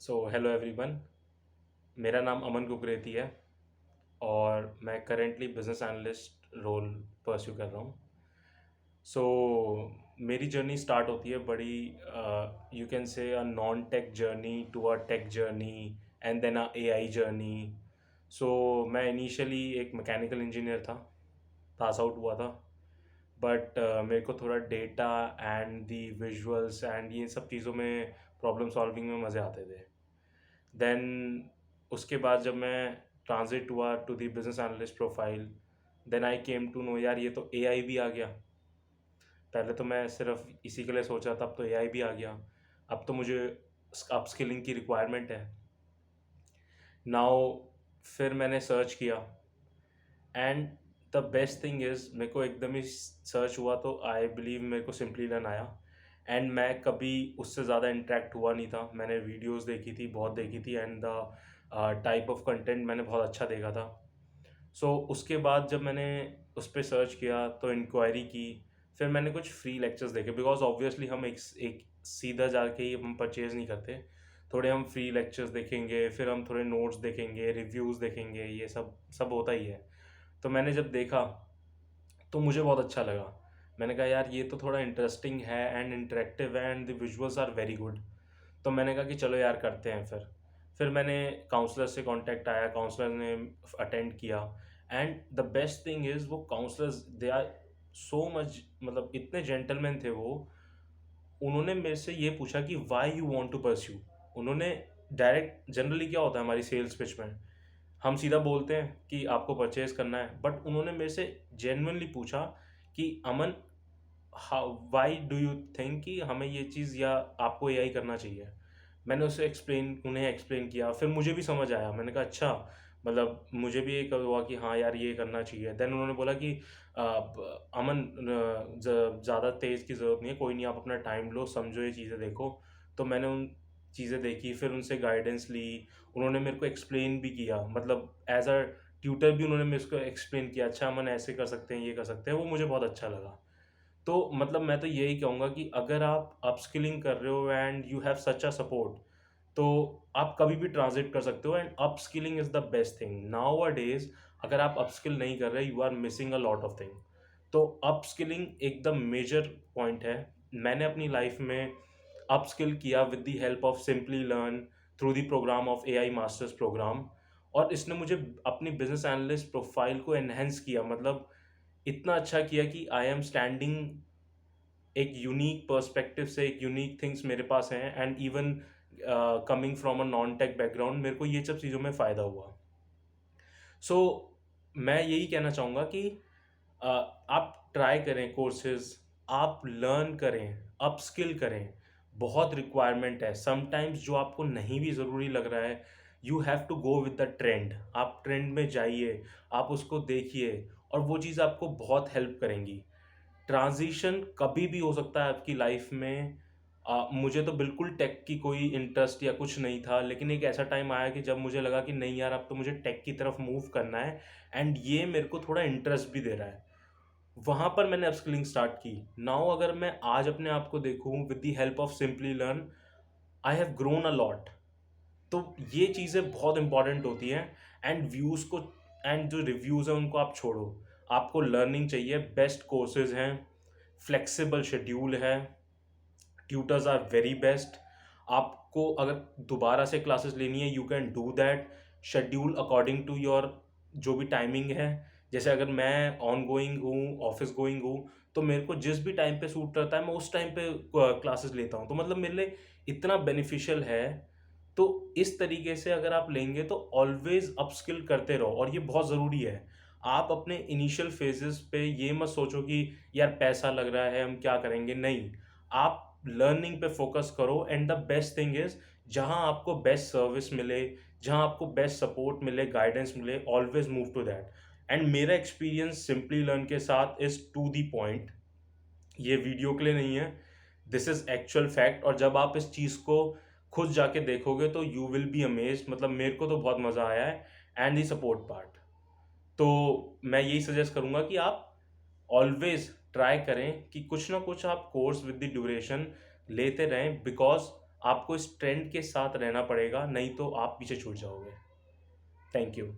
Hello everyone. मेरा नाम अमन कुकरेती है और मैं currently business analyst role pursue कर रहा हूँ। सो मेरी जर्नी स्टार्ट होती है बड़ी, you can say a non tech journey to a tech journey and then a AI journey. So मैं इनिशियली एक मैकेनिकल इंजीनियर था, पास आउट हुआ था। बट मेरे को थोड़ा data and the visuals and ये सब चीज़ों में प्रॉब्लम सॉल्विंग में मज़े आते थे। देन उसके बाद जब मैं ट्रांजिट हुआ to the business analyst profile, then I came to know यार ये तो एआई भी आ गया। पहले तो मैं सिर्फ इसी के लिए सोच रहा था, अब तो एआई भी आ गया। अब तो मुझे अपस्किलिंग की रिक्वायरमेंट है। नाउ फिर मैंने सर्च किया and the best thing is मेरे को एकदम ही सर्च हुआ तो आई बिलीव मेरे को सिंपली लर्न आया। एंड मैं कभी उससे ज़्यादा इंटरेक्ट हुआ नहीं था। मैंने वीडियोस देखी थी, बहुत देखी थी, and the type of content मैंने बहुत अच्छा देखा था। उसके बाद जब मैंने उस पर सर्च किया तो इंक्वायरी की, फिर मैंने कुछ फ्री लेक्चर्स देखे, बिकॉज ऑब्वियसली हम एक सीधा जाके ही हम परचेज़ नहीं करते। थोड़े हम फ्री लेक्चर्स देखेंगे, फिर हम थोड़े नोट्स देखेंगे, रिव्यूज़ देखेंगे, ये सब सब होता ही है। तो मैंने जब देखा तो मुझे बहुत अच्छा लगा। मैंने कहा यार ये तो थोड़ा इंटरेस्टिंग है एंड इंटरेक्टिव है and the visuals are very good. तो मैंने कहा कि चलो यार करते हैं। फिर मैंने काउंसलर से कांटेक्ट आया, काउंसलर ने अटेंड किया। And the best thing is वो counsellors they are so much, मतलब इतने जेंटलमैन थे वो। उन्होंने मेरे से ये पूछा कि why you want to pursue. उन्होंने डायरेक्ट, जनरली क्या होता है हमारी सेल्स पिच में, हम सीधा बोलते हैं कि आपको परचेज करना है, बट उन्होंने मेरे से जेन्युइनली पूछा कि Aman, how why do you think कि हमें ये चीज़ या आपको एआई करना चाहिए। मैंने उन्हें एक्सप्लेन किया, फिर मुझे भी समझ आया। मैंने कहा अच्छा, मतलब मुझे भी एक हुआ कि हाँ यार ये करना चाहिए। देन उन्होंने बोला कि अमन, ज़्यादा तेज़ की ज़रूरत नहीं है, कोई नहीं, आप अपना टाइम लो, समझो, ये चीज़ें देखो। तो मैंने उन चीज़ें देखी, फिर उनसे गाइडेंस ली। उन्होंने मेरे को एक्सप्लेन भी किया, मतलब एज अ ट्यूटर भी उन्होंने मेरे को एक्सप्लेन किया, अच्छा अमन ऐसे कर सकते हैं, ये कर सकते हैं। वो मुझे बहुत अच्छा लगा। तो मतलब मैं तो यही कहूँगा कि अगर आप अपस्किलिंग कर रहे हो and you have such a support, तो आप कभी भी ट्रांजिट कर सकते हो। And upskilling is the best thing nowadays. अगर आप अपस्किल नहीं कर रहे, you are missing a lot of thing. तो अपस्किलिंग एकदम मेजर पॉइंट है। मैंने अपनी लाइफ में अपस्किल किया with the help of simply learn through the program of AI masters program. और इसने मुझे अपनी बिजनेस एनालिस्ट प्रोफाइल को एनहेंस किया, मतलब इतना अच्छा किया कि आई एम स्टैंडिंग एक यूनिक पर्सपेक्टिव से, एक यूनिक थिंग्स मेरे पास हैं। And even coming from a non tech background, मेरे को ये सब चीज़ों में फ़ायदा हुआ। सो मैं यही कहना चाहूँगा कि आप ट्राई करें कोर्सेज, आप लर्न करें, अपस्किल करें। बहुत रिक्वायरमेंट है। समटाइम्स जो आपको नहीं भी ज़रूरी लग रहा है, you have to go with the trend. आप ट्रेंड में जाइए, आप उसको देखिए, और वो चीज़ आपको बहुत हेल्प करेंगी। ट्रांजिशन कभी भी हो सकता है आपकी लाइफ में। मुझे तो बिल्कुल टेक की कोई इंटरेस्ट या कुछ नहीं था, लेकिन एक ऐसा टाइम आया कि जब मुझे लगा कि नहीं यार, अब तो मुझे टेक की तरफ मूव करना है एंड ये मेरे को थोड़ा इंटरेस्ट भी दे रहा है। वहाँ पर मैंने अपस्किलिंग स्टार्ट की। नाउ अगर मैं आज अपने आप को देखूँ with the help of simply learn, I have grown a lot. तो ये चीज़ें बहुत इंपॉर्टेंट होती हैं। एंड व्यूज़ को, एंड जो रिव्यूज़ हैं उनको आप छोड़ो। आपको लर्निंग चाहिए, बेस्ट कोर्सेज हैं, फ्लेक्सिबल शेड्यूल है, ट्यूटर्स आर वेरी बेस्ट। आपको अगर दोबारा से क्लासेस लेनी है, you can do that, schedule according to your जो भी टाइमिंग है। जैसे अगर मैं ऑन गोइंग हूँ, ऑफिस गोइंग हूँ, तो मेरे को जिस भी टाइम पे सूट करता है मैं उस टाइम पे क्लासेस लेता हूँ। तो मतलब मेरे लिए इतना बेनिफिशियल है। तो इस तरीके से अगर आप लेंगे तो ऑलवेज अपस्किल करते रहो, और ये बहुत ज़रूरी है। आप अपने इनिशियल फेजेस पे ये मत सोचो कि यार पैसा लग रहा है, हम क्या करेंगे, नहीं। आप लर्निंग पे फोकस करो। And the best thing is, जहां आपको बेस्ट सर्विस मिले, जहां आपको बेस्ट सपोर्ट मिले, गाइडेंस मिले, always move to that. And मेरा एक्सपीरियंस सिंपली लर्न के साथ इज टू द पॉइंट। ये वीडियो के लिए नहीं है, दिस इज एक्चुअल फैक्ट। और जब आप इस चीज़ को खुद जाके देखोगे तो यू विल बी अमेज। मतलब मेरे को तो बहुत मज़ा आया है। एंड दी सपोर्ट पार्ट, तो मैं यही सजेस्ट करूंगा कि आप ऑलवेज ट्राई करें कि कुछ ना कुछ आप कोर्स विद द ड्यूरेशन लेते रहें, बिकॉज आपको इस ट्रेंड के साथ रहना पड़ेगा, नहीं तो आप पीछे छूट जाओगे। Thank you.